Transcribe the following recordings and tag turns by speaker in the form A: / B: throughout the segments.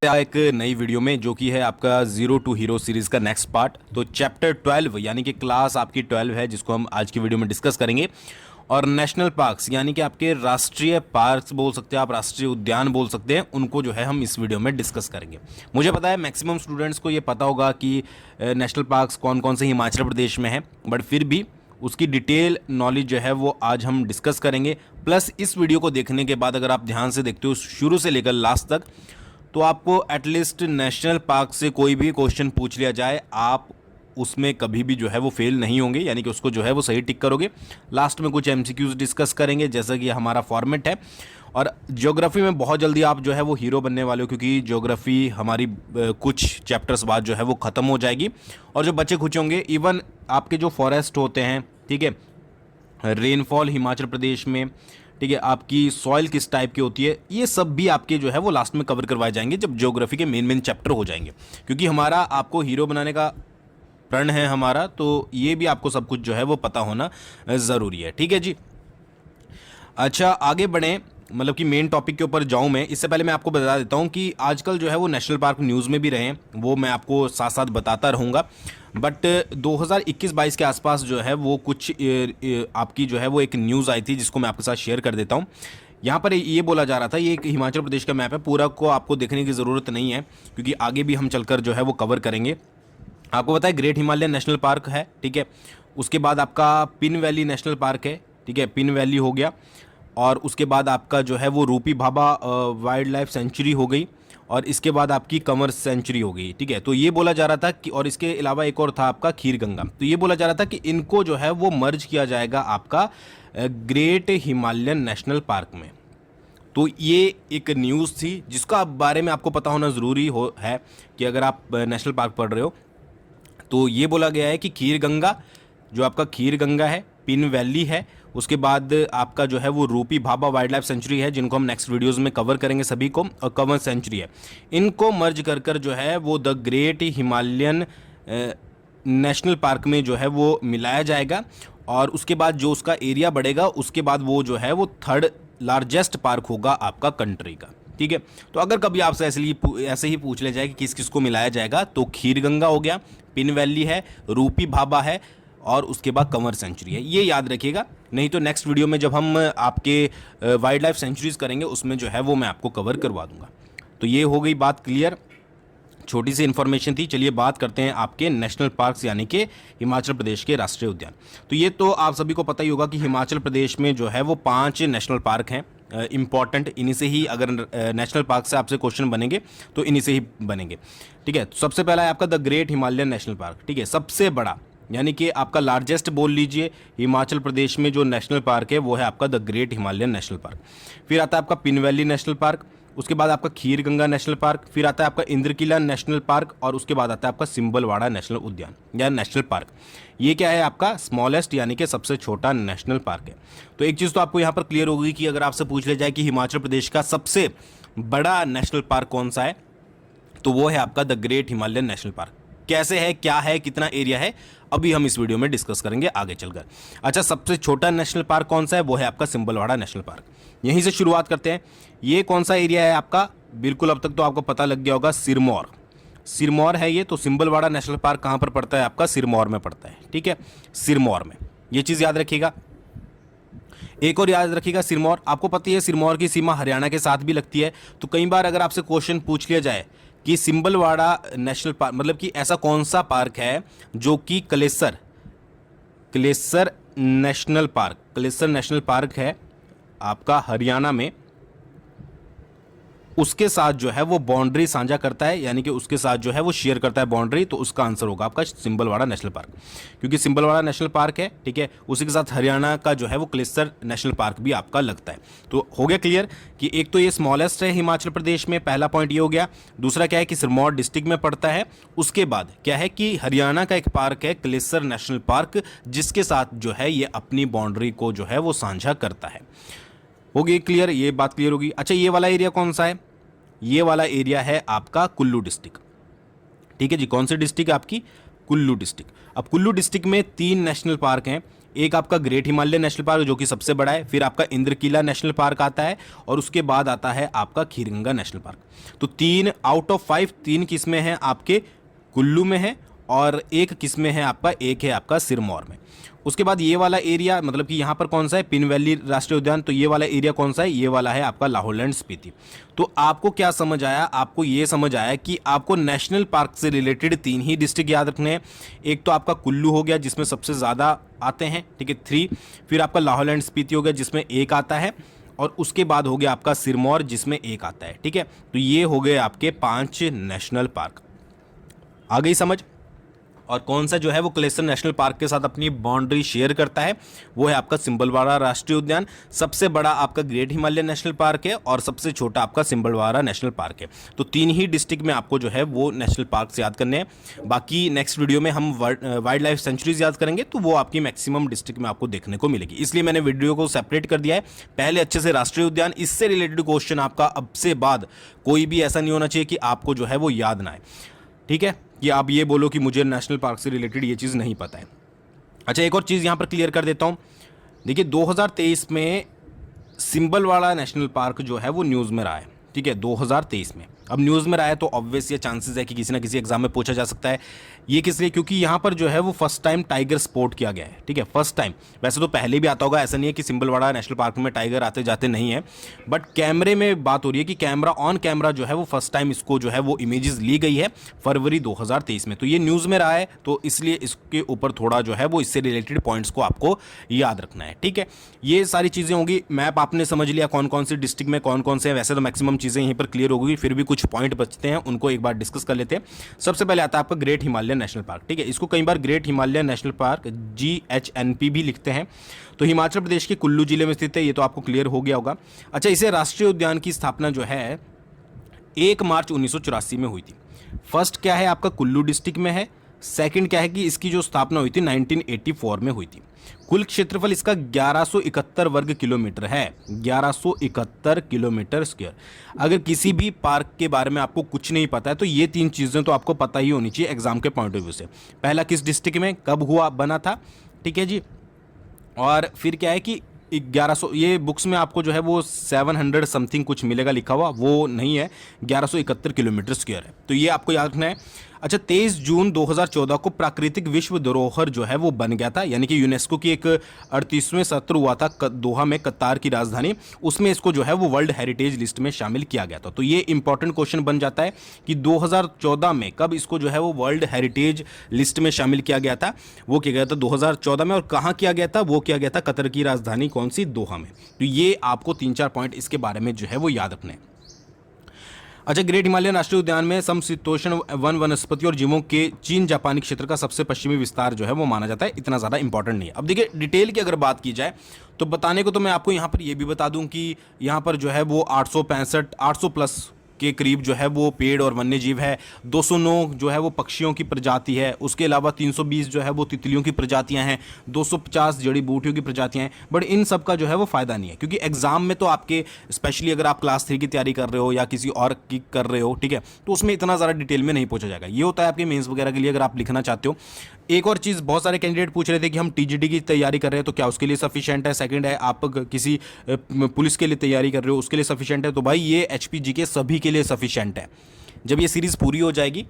A: एक नई वीडियो में जो कि है आपका जीरो टू हीरो सीरीज का नेक्स्ट पार्ट। तो चैप्टर 12 यानी कि क्लास आपकी 12 है जिसको हम आज की वीडियो में डिस्कस करेंगे। और नेशनल पार्क्स यानी कि आपके राष्ट्रीय पार्क्स बोल सकते हैं, आप राष्ट्रीय उद्यान बोल सकते हैं, उनको जो है हम इस वीडियो में डिस्कस करेंगे। मुझे पता है मैक्सिमम स्टूडेंट्स को ये पता होगा कि नेशनल पार्क्स कौन कौन से हिमाचल प्रदेश में है, बट फिर भी उसकी डिटेल नॉलेज जो है वो आज हम डिस्कस करेंगे। प्लस इस वीडियो को देखने के बाद अगर आप ध्यान से देखते हो शुरू से लेकर लास्ट तक, तो आपको एटलीस्ट नेशनल पार्क से कोई भी क्वेश्चन पूछ लिया जाए, आप उसमें कभी भी जो है वो फेल नहीं होंगे, यानी कि उसको जो है वो सही टिक करोगे। लास्ट में कुछ एमसीक्यूज डिस्कस करेंगे जैसा कि हमारा फॉर्मेट है। और ज्योग्राफी में बहुत जल्दी आप जो है वो हीरो बनने वाले हो, क्योंकि ज्योग्राफी हमारी कुछ चैप्टर्स बाद जो है वो ख़त्म हो जाएगी। और जो बच्चे खुश होंगे, इवन आपके जो फॉरेस्ट होते हैं, ठीक है, रेनफॉल हिमाचल प्रदेश में, ठीक है, आपकी सॉइल किस टाइप की होती है, ये सब भी आपके जो है वो लास्ट में कवर करवाए जाएंगे जब ज्योग्राफी के मेन चैप्टर हो जाएंगे। क्योंकि हमारा आपको हीरो बनाने का प्रण है हमारा, तो ये भी आपको सब कुछ जो है वो पता होना ज़रूरी है। ठीक है जी। अच्छा, आगे बढ़ें, मतलब कि मेन टॉपिक के ऊपर जाऊं मैं, इससे पहले मैं आपको बता देता हूं कि आजकल जो है वो नेशनल पार्क न्यूज़ में भी रहे हैं, वो मैं आपको साथ साथ बताता रहूँगा। बट 2021-22 के आसपास जो है वो कुछ आपकी जो है वो एक न्यूज़ आई थी जिसको मैं आपके साथ शेयर कर देता हूँ। यहाँ पर ये बोला जा रहा था, ये एक हिमाचल प्रदेश का मैप है, पूरा को आपको देखने की ज़रूरत नहीं है क्योंकि आगे भी हम चलकर जो है वो कवर करेंगे। आपको पता है ग्रेट हिमालयन नेशनल पार्क है, ठीक है, उसके बाद आपका पिन वैली नेशनल पार्क है, ठीक है, पिन वैली हो गया। और उसके बाद आपका जो है वो रूपी भाभा वाइल्ड लाइफ सेंचुरी हो गई, और इसके बाद आपकी कंवर सेंचुरी हो गई। ठीक है, तो ये बोला जा रहा था कि, और इसके अलावा एक और था आपका खीर गंगा, तो ये बोला जा रहा था कि इनको जो है वो मर्ज किया जाएगा आपका ग्रेट हिमालयन नेशनल पार्क में। तो ये एक न्यूज़ थी जिसका बारे में आपको पता होना ज़रूरी है कि अगर आप नेशनल पार्क पढ़ रहे हो। तो ये बोला गया है कि खीर गंगा, जो आपका खीर गंगा है, पिन वैली है, उसके बाद आपका जो है वो रूपी भाभा वाइल्ड लाइफ सेंचुरी है, जिनको हम नेक्स्ट वीडियोस में कवर करेंगे सभी को, और कंवर सेंचुरी है। इनको मर्ज कर जो है वो the great Himalayan national park में जो है वो मिलाया जाएगा। और उसके बाद जो उसका एरिया बढ़ेगा, उसके बाद वो जो है वो थर्ड लार्जेस्ट पार्क होगा आपका कंट्री का। ठीक है, तो अगर कभी आपसे ऐसे ही पूछ ले जाए कि किस किस को मिलाया जाएगा, तो खीर गंगा हो गया, पिन वैली है, रूपी भाभा है, और उसके बाद कंवर सेंचुरी है। ये याद रखिएगा, नहीं तो नेक्स्ट वीडियो में जब हम आपके वाइल्ड लाइफ सेंचुरीज करेंगे उसमें जो है वो मैं आपको कवर करवा दूंगा। तो ये हो गई बात क्लियर, छोटी सी इन्फॉर्मेशन थी। चलिए बात करते हैं आपके नेशनल पार्क्स यानी कि हिमाचल प्रदेश के राष्ट्रीय उद्यान। तो ये तो आप सभी को पता ही होगा कि हिमाचल प्रदेश में जो है वो 5 नेशनल पार्क हैं इम्पॉर्टेंट। इन्हीं से ही अगर नेशनल पार्क से आपसे क्वेश्चन बनेंगे तो इन्हीं से ही बनेंगे। ठीक है, तो सबसे पहला है आपका the great Himalayan national park. ठीक है, सबसे बड़ा यानी कि आपका लार्जेस्ट बोल लीजिए हिमाचल प्रदेश में जो नेशनल पार्क है वो है आपका the great Himalayan national park. फिर आता है आपका पिन वैली नेशनल पार्क, उसके बाद आपका खीर गंगा नेशनल पार्क, फिर आता है आपका इंद्रकिला नेशनल पार्क, और उसके बाद आता है आपका सिंबलवाड़ा नेशनल उद्यान या नेशनल पार्क। ये क्या है आपका स्मॉलेस्ट यानी कि सबसे छोटा नेशनल पार्क है। तो एक चीज़ तो आपको यहाँ पर क्लियर होगी कि अगर आपसे पूछ ले जाए कि हिमाचल प्रदेश का सबसे बड़ा नेशनल पार्क कौन सा है, तो वो है आपका the great Himalayan national park. कैसे है, क्या है, कितना एरिया है, अभी हम इस वीडियो में डिस्कस करेंगे आगे चलकर। अच्छा, सबसे छोटा नेशनल पार्क कौन सा है, वो है आपका सिंबलवाड़ा नेशनल पार्क। यहीं से शुरुआत करते हैं। ये कौन सा एरिया है आपका, बिल्कुल अब तक तो आपको पता लग गया होगा, सिरमौर। सिरमौर है ये। तो सिंबलवाड़ा नेशनल पार्क कहाँ पर पड़ता है आपका, सिरमौर में पड़ता है। ठीक है, सिरमौर में, ये चीज़ याद रखिएगा। एक और याद रखिएगा, सिरमौर, आपको पता है सिरमौर की सीमा हरियाणा के साथ भी लगती है। तो कई बार अगर आपसे क्वेश्चन पूछ लिया जाए कि सिंबलवाड़ा नेशनल पार्क मतलब कि ऐसा कौन सा पार्क है जो कि क्लेसर नेशनल पार्क है आपका हरियाणा में, उसके साथ जो है वो बाउंड्री साझा करता है, यानी कि उसके साथ जो है वो शेयर करता है बाउंड्री, तो उसका आंसर होगा आपका सिंबलवाड़ा नेशनल पार्क, क्योंकि सिंबलवाड़ा नेशनल पार्क है। ठीक है, उसी के साथ हरियाणा का जो है वो क्लेसर नेशनल पार्क भी आपका लगता है। तो हो गया क्लियर कि एक तो ये स्मॉलेस्ट है हिमाचल प्रदेश में, पहला पॉइंट ये हो गया। दूसरा क्या है कि सिरमौर डिस्ट्रिक्ट में पड़ता है। उसके बाद क्या है कि हरियाणा का एक पार्क है क्लेसर नेशनल पार्क, जिसके साथ जो है ये अपनी बाउंड्री को जो है वो साझा करता है। होगी क्लियर, ये बात क्लियर होगी। अच्छा, ये वाला एरिया कौन सा है, ये वाला एरिया है आपका कुल्लू डिस्ट्रिक्ट। ठीक है जी, कौन सी डिस्ट्रिक्ट है आपकी, कुल्लू डिस्ट्रिक्ट। अब कुल्लू डिस्ट्रिक्ट में 3 नेशनल पार्क हैं। एक आपका ग्रेट हिमालय नेशनल पार्क जो कि सबसे बड़ा है, फिर आपका इंद्रकीला नेशनल पार्क आता है और उसके बाद आता है आपका खीरगंगा नेशनल पार्क। तो 3 आउट ऑफ 5 3 किस्में हैं आपके कुल्लू में है और एक किस्में है आपका, एक है आपका सिरमौर में। उसके बाद ये वाला एरिया मतलब कि यहाँ पर कौन सा है, पिन वैली राष्ट्रीय उद्यान, तो ये वाला एरिया कौन सा है, ये वाला है आपका लाहौल एंड स्पीति। तो आपको क्या समझ आया, आपको ये समझ आया कि आपको नेशनल पार्क से रिलेटेड 3 ही डिस्ट्रिक्ट याद रखने हैं। एक तो आपका कुल्लू हो गया जिसमें सबसे ज़्यादा आते हैं, ठीक है 3, फिर आपका लाहौल एंड स्पीति हो गया जिसमें 1 आता है, और उसके बाद हो गया आपका सिरमौर जिसमें 1 आता है, ठीक है। तो ये हो गए आपके 5 नेशनल पार्क। आ गई समझ। और कौन सा जो है वो क्लेस्टर नेशनल पार्क के साथ अपनी बाउंड्री शेयर करता है, वो है आपका सिंबलवाड़ा राष्ट्रीय उद्यान। सबसे बड़ा आपका ग्रेट हिमालय नेशनल पार्क है और सबसे छोटा आपका सिंबलवाड़ा नेशनल पार्क है। तो 3 ही डिस्ट्रिक्ट में आपको जो है वो नेशनल पार्क से याद करने हैं। बाकी नेक्स्ट वीडियो में हम वाइल्ड लाइफ सेंचुरीज याद करेंगे, तो वो आपकी मैक्सिमम डिस्ट्रिक्ट में आपको देखने को मिलेगी। इसलिए मैंने वीडियो को सेपरेट कर दिया है। पहले अच्छे से राष्ट्रीय उद्यान, इससे रिलेटेड क्वेश्चन आपका अब से बाद कोई भी ऐसा नहीं होना चाहिए कि आपको जो है वो याद ना आए, ठीक है, कि आप ये बोलो कि मुझे नेशनल पार्क से रिलेटेड ये चीज़ नहीं पता है। अच्छा, एक और चीज़ यहाँ पर क्लियर कर देता हूँ। देखिए 2023 में सिंबलवाड़ा नेशनल पार्क जो है वो न्यूज़ में रहा है, ठीक है, 2023 में। अब न्यूज़ में रहा है तो ऑब्वियस ये चांसेस है कि किसी ना किसी एग्जाम में पूछा जा सकता है। ये किस लिए, क्योंकि यहाँ पर जो है वो फर्स्ट टाइम टाइगर स्पॉट किया गया है, ठीक है, फर्स्ट टाइम। वैसे तो पहले भी आता होगा, ऐसा नहीं है कि सिंबलवाड़ा नेशनल पार्क में टाइगर आते जाते नहीं है, बट कैमरे में बात हो रही है कि कैमरा ऑन कैमरा जो है वो फर्स्ट टाइम इसको जो है वो इमेजेस ली गई है फरवरी 2023 में। तो ये न्यूज़ में रहा है, तो इसलिए इसके ऊपर थोड़ा जो है वो इससे रिलेटेड पॉइंट्स को आपको याद रखना है, ठीक है। ये सारी चीज़ें होंगी। मैप आपने समझ लिया कौन कौन सी डिस्ट्रिक्ट में कौन कौन से हैं। वैसे तो मैक्सिमम चीज़ें यहीं पर क्लियर होगी, फिर भी कुछ पॉइंट बचते हैं, उनको एक बार डिस्कस कर लेते हैं। सबसे पहले आता है आपका ग्रेट हिमालय नेशनल पार्क, ठीक है। इसको कई बार great Himalaya national park GHNP भी लिखते हैं। तो हिमाचल प्रदेश के कुल्लू जिले में स्थित है, ये तो आपको क्लियर हो गया होगा। अच्छा, इसे राष्ट्रीय उद्यान की स्थापना जो है 1 मार्च 1984 में हुई थी। फर्स्ट क्या है आपका कुल्लू डिस्ट्रिक्ट में है, सेकंड क्या है कि इसकी जो स्थापना हुई थी 1984 में हुई थी। कुल क्षेत्रफल इसका 1171 वर्ग किलोमीटर है, 1171 किलोमीटर स्क्वायर। अगर किसी भी पार्क के बारे में आपको कुछ नहीं पता है तो ये 3 चीज़ें तो आपको पता ही होनी चाहिए एग्जाम के पॉइंट ऑफ व्यू से। पहला, किस डिस्ट्रिक्ट में कब हुआ बना था, ठीक है जी। और फिर क्या है कि 1100, ये बुक्स में आपको जो है वो 700 समथिंग कुछ मिलेगा लिखा हुआ, वो नहीं है, 1171 किलोमीटर स्क्वायर है। तो ये आपको याद रखना है। अच्छा, 23 जून 2014 को प्राकृतिक विश्व धरोहर जो है वो बन गया था, यानी कि यूनेस्को की एक 38वें सत्र हुआ था दोहा में, कतार की राजधानी, उसमें इसको जो है वो वर्ल्ड हेरिटेज लिस्ट में शामिल किया गया था। तो ये इंपॉर्टेंट क्वेश्चन बन जाता है कि 2014 में कब इसको जो है वो वर्ल्ड हेरिटेज लिस्ट में शामिल किया गया था। वो किया गया था 2014 में, और कहाँ किया गया था, वो किया गया था कतर की राजधानी कौन सी, दोहा में। तो ये आपको 3-4 पॉइंट इसके बारे में जो है वो याद रखने हैं। अच्छा, ग्रेट हिमालयन राष्ट्रीय उद्यान में समशीतोष्ण वन वनस्पति और जीवों के चीन जापानी क्षेत्र का सबसे पश्चिमी विस्तार जो है वो माना जाता है। इतना ज़्यादा इंपॉर्टेंट नहीं है। अब देखिए डिटेल की अगर बात की जाए तो बताने को तो मैं आपको यहाँ पर ये भी बता दूं कि यहाँ पर जो है वो 800 प्लस के करीब जो है वो पेड़ और वन्य जीव है, 209 जो है वो पक्षियों की प्रजाति है, उसके अलावा 320 जो है वो तितलियों की प्रजातियां हैं, 250 जड़ी बूटियों की प्रजातियां हैं। बट इन सब का जो है वो फ़ायदा नहीं है, क्योंकि एग्जाम में तो आपके स्पेशली अगर आप क्लास 3 की तैयारी कर रहे हो या किसी और की कर रहे हो, ठीक है, तो उसमें इतना ज़्यादा डिटेल में नहीं पूछा जाएगा। ये होता है आपके मेंस वगैरह के लिए अगर आप लिखना चाहते हो। एक और चीज़, बहुत सारे कैंडिडेट पूछ रहे थे कि हम TGT की तैयारी कर रहे हैं तो क्या उसके लिए सफिशिएंट है। सेकंड है, आप किसी पुलिस के लिए तैयारी कर रहे हो उसके लिए सफिशिएंट है। तो भाई ये HPG के सभी के लिए सफिशिएंट है। जब ये सीरीज़ पूरी हो जाएगी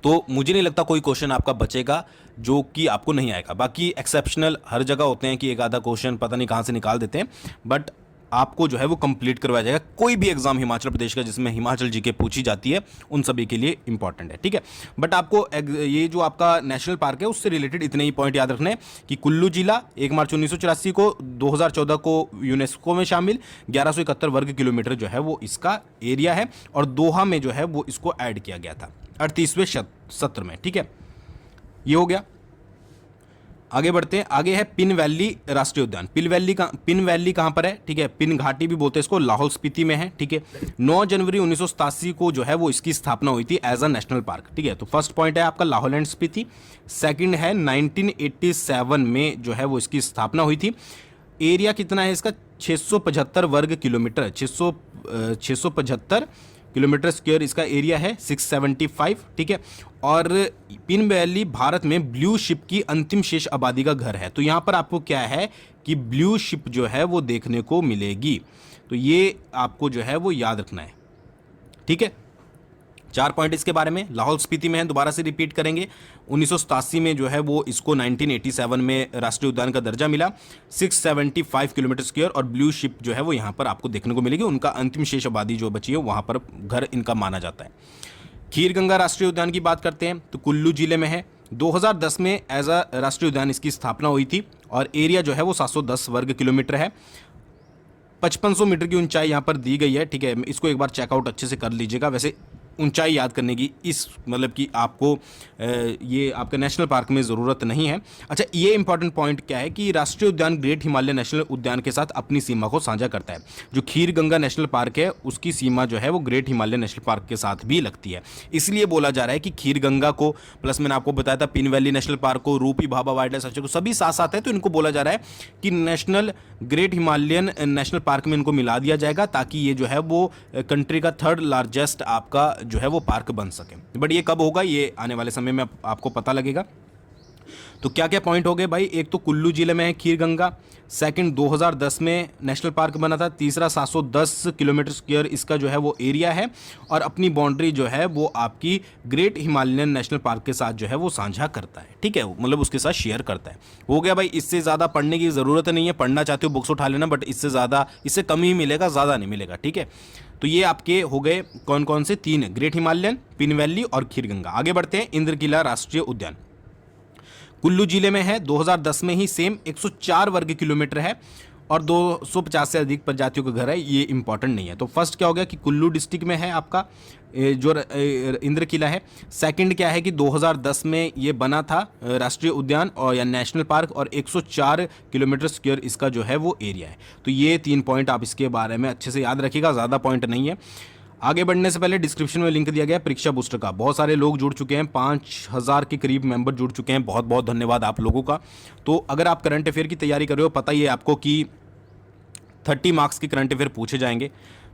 A: तो मुझे नहीं लगता कोई क्वेश्चन आपका बचेगा जो कि आपको नहीं आएगा। बाकी एक्सेप्शनल हर जगह होते हैं कि एक आधा क्वेश्चन पता नहीं कहाँ से निकाल देते हैं, बट आपको जो है वो कंप्लीट करवाया जाएगा। कोई भी एग्जाम हिमाचल प्रदेश का जिसमें हिमाचल जीके पूछी जाती है उन सभी के लिए इंपॉर्टेंट है, ठीक है। बट आपको ये जो आपका नेशनल पार्क है उससे रिलेटेड इतने ही पॉइंट याद रखने हैं कि कुल्लू जिला 1 मार्च 1984 को, 2014 को यूनेस्को में शामिल, 1171 वर्ग किलोमीटर जो है वो इसका एरिया है, और दोहा में जो है वो इसको ऐड किया गया था 38वें सत्र में, ठीक है। ये हो गया। आगे बढ़ते हैं। आगे है पिन वैली राष्ट्रीय उद्यान। पिन वैली कहाँ पर है, ठीक है, पिन घाटी भी बोलते हैं इसको, लाहौल स्पीति में है, ठीक है। 9 जनवरी 1987 को जो है वो इसकी स्थापना हुई थी एज अ नेशनल पार्क, ठीक है। तो फर्स्ट पॉइंट है आपका लाहौल एंड स्पीति। सेकंड है 1987 में जो है वो इसकी स्थापना हुई थी। एरिया कितना है इसका, 675 वर्ग किलोमीटर, 675 किलोमीटर स्क्वायर इसका एरिया है 675, ठीक है। और पिन वैली भारत में ब्लू शिप की अंतिम शेष आबादी का घर है। तो यहाँ पर आपको क्या है कि ब्लू शिप जो है वो देखने को मिलेगी, तो ये आपको जो है वो याद रखना है, ठीक है। 4 पॉइंट इसके बारे में। लाहौल स्पीति में है, दोबारा से रिपीट करेंगे। 1987 में जो है वो इसको 1987 में राष्ट्रीय उद्यान का दर्जा मिला। 675 किलोमीटर स्क्वायर और ब्लू शिप जो है वो यहाँ पर आपको देखने को मिलेगी। उनका अंतिम शेष आबादी जो बची है वहाँ पर घर इनका माना जाता है। खीर गंगा राष्ट्रीय उद्यान की बात करते हैं तो कुल्लू जिले में है। 2010 में एज अ राष्ट्रीय उद्यान इसकी स्थापना हुई थी और एरिया जो है वो 710 वर्ग किलोमीटर है। 5500 मीटर की ऊंचाई यहाँ पर दी गई है, ठीक है। इसको एक बार चेकआउट अच्छे से कर लीजिएगा। वैसे ऊंचाई याद करने की इस मतलब कि आपको ये आपके नेशनल पार्क में ज़रूरत नहीं है। अच्छा, ये इंपॉर्टेंट पॉइंट क्या है कि राष्ट्रीय उद्यान ग्रेट हिमालय नेशनल उद्यान के साथ अपनी सीमा को साझा करता है। जो खीर गंगा नेशनल पार्क है उसकी सीमा जो है वो ग्रेट हिमालय नेशनल पार्क के साथ भी लगती है। इसलिए बोला जा रहा है कि खीर गंगा को प्लस मैंने आपको बताया था पिन वैली नेशनल पार्क को, रूपी भाभा वाइल्ड लाइफ सेंचुरी को, सभी साथ साथ है। तो इनको बोला जा रहा है कि national great Himalayan national park में इनको मिला दिया जाएगा ताकि ये जो है वो कंट्री का 3rd लार्जेस्ट आपका जो है वो पार्क बन सके। बट ये कब होगा ये आने वाले समय में आपको पता लगेगा। तो क्या क्या पॉइंट हो गए भाई? एक तो कुल्लू जिले में है खीर गंगा, सेकंड 2010 में नेशनल पार्क बना था, तीसरा 710 किलोमीटर स्क्वायर इसका जो है वो एरिया है और अपनी बाउंड्री जो है वो आपकी ग्रेट हिमालयन नेशनल पार्क के साथ जो है वो साझा करता है, ठीक है, मतलब उसके साथ शेयर करता है। हो गया भाई, इससे ज़्यादा पढ़ने की ज़रूरत नहीं है। पढ़ना चाहते हो बुक्स उठा लेना, बट इससे ज़्यादा इससे कम ही मिलेगा, ज़्यादा नहीं मिलेगा, ठीक है। तो ये आपके हो गए कौन कौन से? 3, ग्रेट हिमालयन, पिन वैली और खीर गंगा। आगे बढ़ते हैं। इंद्रकिला राष्ट्रीय उद्यान कुल्लू जिले में है। 2010 में ही सेम 104 वर्ग किलोमीटर है और 250 से अधिक प्रजातियों का घर है। ये इंपॉर्टेंट नहीं है। तो फर्स्ट क्या हो गया कि कुल्लू डिस्ट्रिक्ट में है आपका जो इंद्रकिला है। सेकंड क्या है कि 2010 में ये बना था राष्ट्रीय उद्यान और या नेशनल पार्क और 104 किलोमीटर स्क्वायर इसका जो है वो एरिया है। तो ये 3 पॉइंट आप इसके बारे में अच्छे से याद रखिएगा, ज़्यादा पॉइंट नहीं है। आगे बढ़ने से पहले डिस्क्रिप्शन में लिंक दिया गया है परीक्षा बूस्टर का। बहुत सारे लोग जुड़ चुके हैं, 5000 के करीब मेंबर जुड़ चुके हैं। बहुत बहुत धन्यवाद आप लोगों का। तो अगर आप करंट अफेयर की तैयारी कर रहे हो, पता ही है आपको कि 30 मार्क्स के करंट अफेयर पूछे जाएंगे।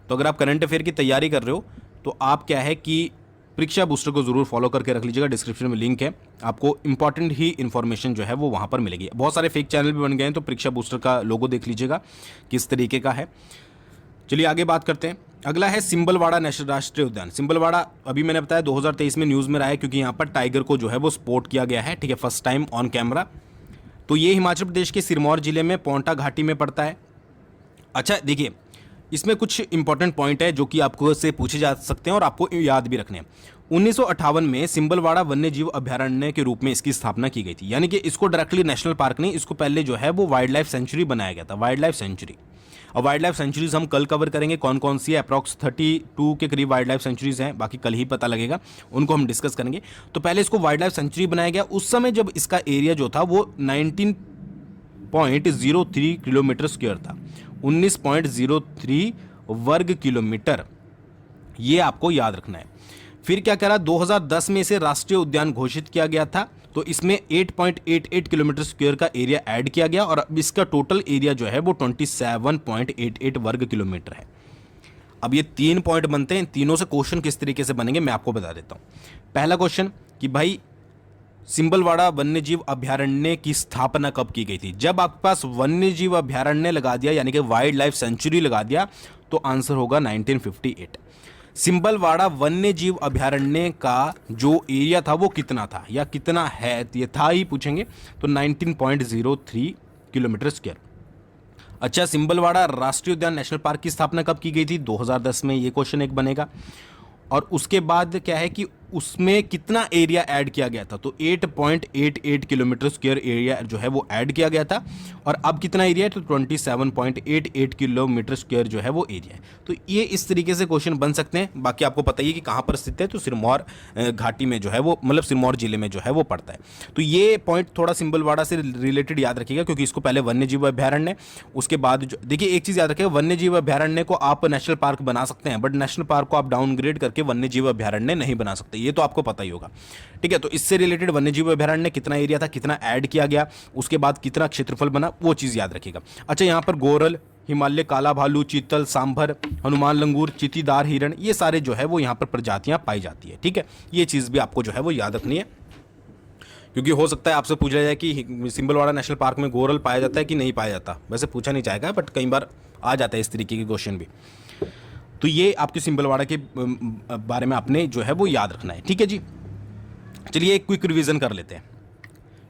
A: तो अगर आप करंट अफेयर की तैयारी कर रहे हो तो आप क्या है कि परीक्षा बूस्टर को ज़रूर फॉलो करके रख लीजिएगा। डिस्क्रिप्शन में लिंक है, आपको इंपॉर्टेंट ही इन्फॉर्मेशन जो है वो वहाँ पर मिलेगी। बहुत सारे फेक चैनल भी बन गए हैं, तो परीक्षा बूस्टर का लोगो देख लीजिएगा किस तरीके का है। चलिए आगे बात करते हैं। अगला है सिंबलवाड़ा नेशनल राष्ट्रीय उद्यान। सिंबलवाड़ा अभी मैंने बताया 2023 में न्यूज़ में रहा है क्योंकि यहाँ पर टाइगर को जो है वो स्पॉट किया गया है, ठीक है, फर्स्ट टाइम ऑन कैमरा। तो ये हिमाचल प्रदेश के सिरमौर जिले में पोंटा घाटी में पड़ता है। अच्छा देखिए, इसमें कुछ इंपॉर्टेंट पॉइंट है जो कि आपको से पूछे जा सकते हैं और आपको याद भी रखने हैं। 1958 में सिंबलवाड़ा वन्य जीव अभ्यारण्य के रूप में इसकी स्थापना की गई थी। यानी कि इसको डायरेक्टली नेशनल पार्क नहीं, इसको पहले जो है वो वाइल्ड लाइफ सेंचुरी बनाया गया था, वाइल्ड लाइफ सेंचुरी। और वाइल्ड लाइफ सेंचुरीज हम कल कवर करेंगे कौन कौन सी है। अप्रॉक्स 32 के करीब वाइल्ड लाइफ सेंचुरीज हैं, बाकी कल ही पता लगेगा, उनको हम डिस्कस करेंगे। तो पहले इसको वाइल्ड लाइफ सेंचुरी बनाया गया। उस समय जब इसका एरिया जो था वो 19.03 किलोमीटर स्क्वायर था, 19.03 वर्ग किलोमीटर, ये आपको याद रखना है। फिर क्या करा, 2010 में इसे राष्ट्रीय उद्यान घोषित किया गया था। तो इसमें 8.88 किलोमीटर स्क्वायर का एरिया ऐड किया गया और अब इसका टोटल एरिया जो है वो 27.88 वर्ग किलोमीटर है। अब ये 3 पॉइंट बनते हैं, तीनों से क्वेश्चन किस तरीके से बनेंगे मैं आपको बता देता हूं। पहला क्वेश्चन कि भाई सिंबलवाड़ा वन्य जीव अभ्यारण्य की स्थापना कब की गई थी? जब आपके पास वन्य जीव अभ्यारण्य लगा दिया यानी कि वाइल्ड लाइफ सेंचुरी लगा दिया तो आंसर होगा 1958। सिंबलवाड़ा वन्य जीव अभ्यारण्य का जो एरिया था वो कितना था या कितना है, ये था ही पूछेंगे, तो 19.03 किलोमीटर स्क्वायर। अच्छा, सिंबलवाड़ा राष्ट्रीय उद्यान नेशनल पार्क की स्थापना कब की गई थी? 2010 में, ये क्वेश्चन एक बनेगा। और उसके बाद क्या है कि उसमें कितना एरिया ऐड किया गया था? तो 8.88 किलोमीटर स्क्वायर एरिया जो है वो ऐड किया गया था और अब कितना एरिया है? तो 27.88 किलोमीटर स्क्वायर जो है वो एरिया है। तो ये इस तरीके से क्वेश्चन बन सकते हैं। बाकी आपको पता ही है कि कहाँ पर स्थित है, तो सिरमौर घाटी में जो है वो, मतलब सिरमौर जिले में जो है वो पड़ता है। तो ये पॉइंट थोड़ा सिंबलवाड़ा से रिलेटेड याद रखिएगा क्योंकि इसको पहले वन्य जीव अभ्यारण्य, उसके बाद जो देखिए एक चीज़ याद रखिएगा, वन्य जीव अभ्यारण्य को आप नेशनल पार्क बना सकते हैं बट नेशनल पार्क को आप डाउनग्रेड करके वन्य जीव अभ्यारण्य नहीं बना सकते, ये तो आपको पता ही होगा, ठीक है। तो इससे रिलेटेड वन्य जीव अभ्यारण्य कितना एरिया था, कितना ऐड किया गया, उसके बाद कितना क्षेत्रफल बना, वो चीज़ याद रखिएगा। अच्छा, यहाँ पर गोरल, हिमालय काला भालू, चीतल, सांभर, हनुमान लंगूर, चितीदार हिरण, ये सारे जो है वो यहाँ पर प्रजातियाँ पाई जाती है। ठीक है, ये चीज़ भी आपको जो है वो याद रखनी है, क्योंकि हो सकता है आपसे पूछा जाए कि सिंबलवाड़ा नेशनल पार्क में गोरल पाया जाता है कि नहीं पाया जाता। वैसे पूछा नहीं जाएगा, बट कई बार आ जाता है इस तरीके के क्वेश्चन भी। तो ये आपके सिंबलवाड़ा के बारे में आपने जो है वो याद रखना है। ठीक है जी, चलिए एक क्विक रिवीजन कर लेते हैं।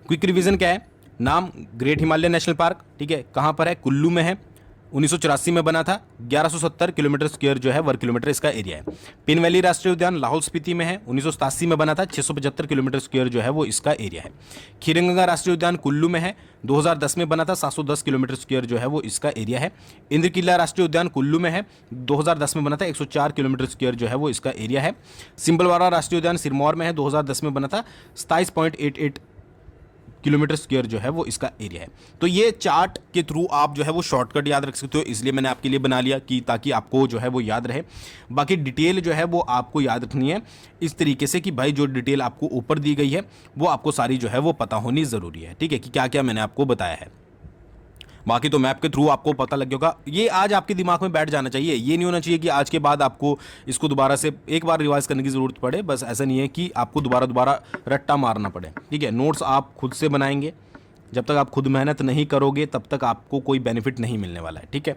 A: क्विक रिवीजन क्या है? नाम ग्रेट हिमालयन नेशनल पार्क, ठीक है, कहाँ पर है? कुल्लू में है, 1984 में बना था, 1170 किलोमीटर स्क्वायर जो है वर्ग किलोमीटर इसका एरिया है। पिन वैली राष्ट्रीय उद्यान लाहौल स्पीति में है, 1987 में बना था, 675 किलोमीटर स्क्वायर जो है वो इसका एरिया है। खीरगंगा राष्ट्रीय उद्यान कुल्लू में है, 2010 में बना था, 710 किलोमीटर स्क्वायर जो है वो इसका एरिया है। इंद्रकिला राष्ट्रीय उद्यान कुल्लू में है, 2010 में बना था, 104 किलोमीटर स्क्वायर जो है वो इसका एरिया है। सिंबलवाड़ा राष्ट्रीय उद्यान सिरमौर में है, 2010 में बना था, 27.88 किलोमीटर स्क्वायर जो है वो इसका एरिया है। तो ये चार्ट के थ्रू आप जो है वो शॉर्टकट याद रख सकते हो, इसलिए मैंने आपके लिए बना लिया कि ताकि आपको जो है वो याद रहे। बाकी डिटेल जो है वो आपको याद रखनी है इस तरीके से कि भाई जो डिटेल आपको ऊपर दी गई है वो आपको सारी जो है वो पता होनी ज़रूरी है। ठीक है, कि क्या क्या मैंने आपको बताया है। बाकी तो मैप के थ्रू आपको पता लग गया, ये आज आपके दिमाग में बैठ जाना चाहिए। ये नहीं होना चाहिए कि आज के बाद आपको इसको दोबारा से एक बार रिवाइज करने की ज़रूरत पड़े। बस ऐसा नहीं है कि आपको दोबारा रट्टा मारना पड़े। ठीक है, नोट्स आप खुद से बनाएंगे। जब तक आप खुद मेहनत नहीं करोगे तब तक आपको कोई बेनिफिट नहीं मिलने वाला है। ठीक है,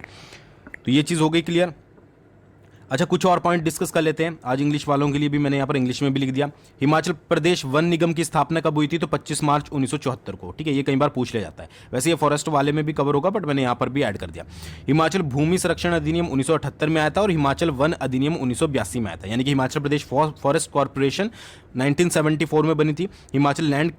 A: तो ये चीज़ हो गई क्लियर। अच्छा, कुछ और पॉइंट डिस्कस कर लेते हैं। आज इंग्लिश वालों के लिए भी मैंने यहाँ पर इंग्लिश में भी लिख दिया। हिमाचल प्रदेश वन निगम की स्थापना कब हुई थी? तो 25 मार्च 1974 को। ठीक है, ये कई बार पूछ लिया जाता है। वैसे ये फॉरेस्ट वाले में भी कवर होगा, बट मैंने यहाँ पर भी ऐड कर दिया। हिमाचल भूमि संरक्षण अधिनियम 1978 में आया था और हिमाचल वन अधिनियम 1982 में आया था। यानी कि हिमाचल प्रदेश फॉरेस्ट कॉर्पोरेशन 1974 में बनी थी। हिमाचल लैंड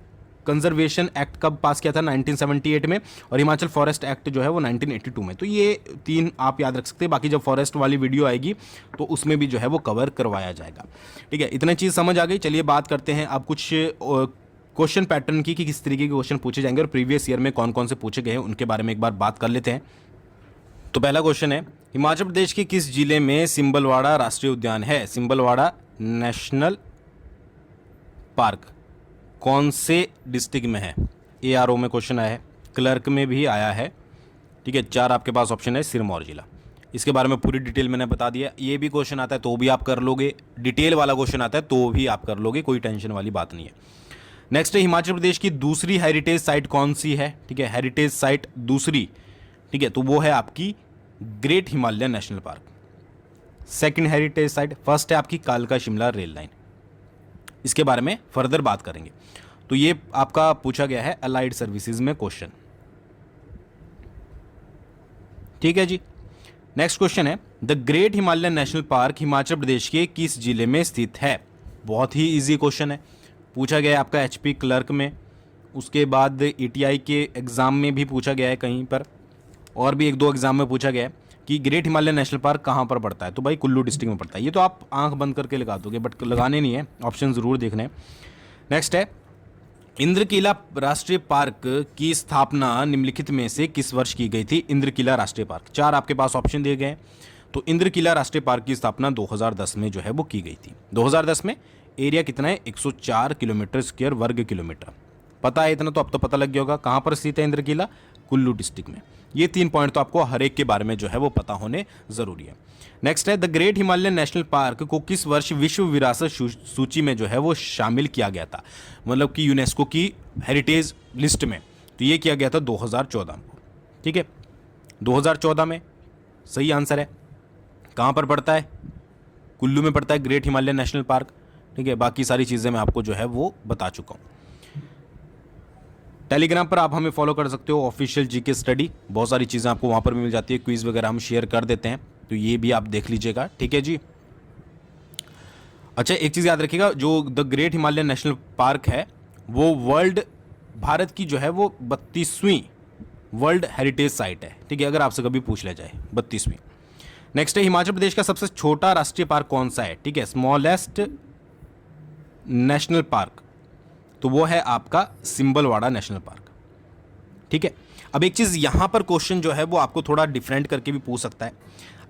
A: कंजर्वेशन एक्ट कब पास किया था? 1978 में। और हिमाचल फॉरेस्ट एक्ट जो है वो 1982 में। तो ये तीन आप याद रख सकते हैं। बाकी जब फॉरेस्ट वाली वीडियो आएगी तो उसमें भी जो है वो कवर करवाया जाएगा। ठीक है, इतनी चीज़ समझ आ गई। चलिए बात करते हैं अब कुछ क्वेश्चन पैटर्न की कि किस तरीके के क्वेश्चन पूछे जाएंगे और प्रीवियस ईयर में कौन कौन से पूछे गए हैं उनके बारे में एक बार बात कर लेते हैं। तो पहला क्वेश्चन है, हिमाचल प्रदेश के किस जिले में सिंबलवाड़ा राष्ट्रीय उद्यान है? सिंबलवाड़ा नेशनल पार्क कौन से डिस्ट्रिक्ट में है? ARO में क्वेश्चन आया है, क्लर्क में भी आया है। ठीक है, 4 आपके पास ऑप्शन है, सिरमौर जिला। इसके बारे में पूरी डिटेल मैंने बता दिया। ये भी क्वेश्चन आता है तो भी आप कर लोगे, डिटेल वाला क्वेश्चन आता है तो भी आप कर लोगे, कोई टेंशन वाली बात नहीं है। नेक्स्ट है, हिमाचल प्रदेश की दूसरी हेरिटेज साइट कौन सी है? ठीक है, हेरिटेज साइट दूसरी, ठीक है, तो वो है आपकी great Himalayan national park. Second heritage site, first है आपकी कालका शिमला रेल लाइन। इसके बारे में फर्दर बात करेंगे। तो ये आपका पूछा गया है अलाइड सर्विसेज में क्वेश्चन। ठीक है जी, नेक्स्ट क्वेश्चन है, the great Himalayan national park Himachal Pradesh के किस जिले में स्थित है? बहुत ही इजी क्वेश्चन है, पूछा गया है आपका HP क्लर्क में। उसके बाद ETI के एग्जाम में भी पूछा गया है कहीं पर, और भी 1-2 एग्जाम में पूछा गया है कि ग्रेट हिमालयन नेशनल पार्क कहाँ पर पड़ता है? तो भाई कुल्लू डिस्ट्रिक्ट में पड़ता है। ये तो आप आंख बंद करके लगा दोगे, बट लगाने नहीं है, ऑप्शन ज़रूर देखने। नेक्स्ट है, इंद्रकिला राष्ट्रीय पार्क की स्थापना निम्नलिखित में से किस वर्ष की गई थी? इंद्रकिला राष्ट्रीय पार्क, 4 आपके पास ऑप्शन दिए गए हैं। तो इंद्रकिला राष्ट्रीय पार्क की स्थापना 2010 में जो है वो की गई थी। 2010 में एरिया कितना है? 104 किलोमीटर स्क्वायर वर्ग किलोमीटर। पता है इतना तो अब तो पता लग गया होगा कहाँ पर स्थित है इंद्रकिला? कुल्लू डिस्ट्रिक्ट में। ये 3 पॉइंट तो आपको हर एक के बारे में जो है वो पता होने ज़रूरी है। नेक्स्ट है, the great Himalayan national park को किस वर्ष विश्व विरासत सूची में जो है वो शामिल किया गया था? मतलब कि यूनेस्को की हेरिटेज लिस्ट में। तो ये किया गया था 2014 को। ठीक है, 2014 में सही आंसर है। कहाँ पर पड़ता है? कुल्लू में पड़ता है ग्रेट हिमालयन नेशनल पार्क। ठीक है, बाकी सारी चीज़ें मैं आपको जो है वो बता चुका हूँ। टेलीग्राम पर आप हमें फॉलो कर सकते हो, ऑफिशियल GK स्टडी, बहुत सारी चीज़ें आपको वहाँ पर भी मिल जाती है, क्विज वगैरह हम शेयर कर देते हैं, तो ये भी आप देख लीजिएगा। ठीक है जी। अच्छा, एक चीज़ याद रखिएगा, जो the great Himalayan national park है वो भारत की जो है वो 32वीं वर्ल्ड हेरिटेज साइट है। ठीक है, अगर आपसे कभी पूछ लिया जाए 32वीं। नेक्स्ट है, हिमाचल प्रदेश का सबसे छोटा राष्ट्रीय पार्क कौन सा है? ठीक है, स्मॉलेस्ट नेशनल पार्क, तो वो है आपका सिंबलवाड़ा नेशनल पार्क। ठीक है, अब एक चीज़ यहाँ पर क्वेश्चन जो है वो आपको थोड़ा डिफरेंट करके भी पूछ सकता है।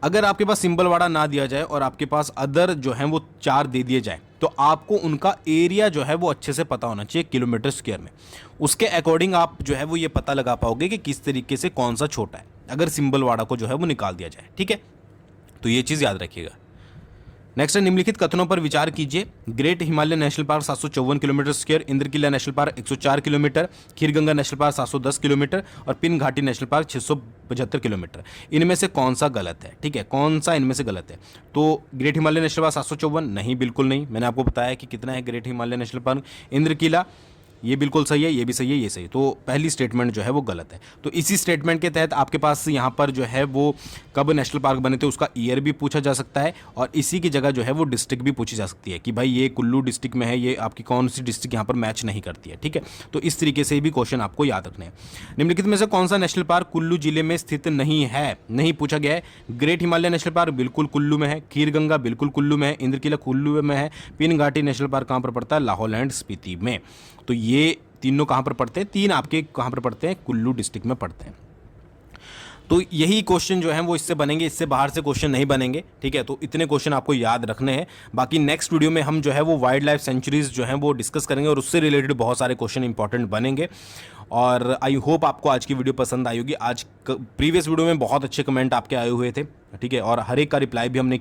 A: अगर आपके पास सिंबलवाड़ा ना दिया जाए और आपके पास अदर जो है वो 4 दे दिए जाए, तो आपको उनका एरिया जो है वो अच्छे से पता होना चाहिए किलोमीटर स्क्वायर में। उसके अकॉर्डिंग आप जो है वो ये पता लगा पाओगे कि किस तरीके से कौन सा छोटा है। अगर सिंबलवाड़ा को जो है वो निकाल दिया जाए। ठीक है, तो ये चीज़ याद रखिएगा। नेक्स्ट है, निम्नलिखित कथनों पर विचार कीजिए। Great Himalaya national park 754 kilometre square, Indrakila national park 104 kilometre, Kheerganga national park 710 kilometre और पिन घाटी नेशनल पार्क 675 किलोमीटर। इनमें से कौन सा गलत है? ठीक है, कौन सा इनमें से गलत है? तो ग्रेट हिमालय नेशनल पार्क 754 नहीं, बिल्कुल नहीं। मैंने आपको बताया कि कितना है great Himalaya national park. Indrakila ये बिल्कुल सही है, ये भी सही है, ये सही है। तो पहली स्टेटमेंट जो है वो गलत है। तो इसी स्टेटमेंट के तहत आपके पास यहाँ पर जो है वो कब नेशनल पार्क बने थे उसका ईयर भी पूछा जा सकता है, और इसी की जगह जो है वो डिस्ट्रिक्ट भी पूछी जा सकती है कि भाई ये कुल्लू डिस्ट्रिक्ट में है, ये आपकी कौन सी डिस्ट्रिक्ट यहाँ पर मैच नहीं करती है। ठीक है, तो इस तरीके से भी क्वेश्चन आपको याद रखने हैं। निम्नलिखित में से कौन सा नेशनल पार्क कुल्लू जिले में स्थित नहीं है? नहीं पूछा गया है। ग्रेट हिमालय नेशनल पार्क बिल्कुल कुल्लू में है, खीरगंगा बिल्कुल कुल्लू में है, इंद्रकिला कुल्लू में है, पिन घाटी नेशनल पार्क कहाँ पर पड़ता है? लाहौल एंड स्पीति में। तो ये तीनों कहाँ पर पढ़ते हैं? तीन आपके कहाँ पर पढ़ते हैं? कुल्लू डिस्ट्रिक्ट में पढ़ते हैं। तो यही क्वेश्चन जो है वो इससे बनेंगे, इससे बाहर से क्वेश्चन नहीं बनेंगे। ठीक है, तो इतने क्वेश्चन आपको याद रखने हैं। बाकी नेक्स्ट वीडियो में हम जो है वो वाइल्ड लाइफ सेंचुरीज जो है वो डिस्कस करेंगे और उससे रिलेटेड बहुत सारे क्वेश्चन इंपॉर्टेंट बनेंगे। और आई होप आपको आज की वीडियो पसंद आई होगी। आज प्रीवियस वीडियो में बहुत अच्छे कमेंट आपके आए हुए थे। ठीक है, और हर एक का रिप्लाई भी हमने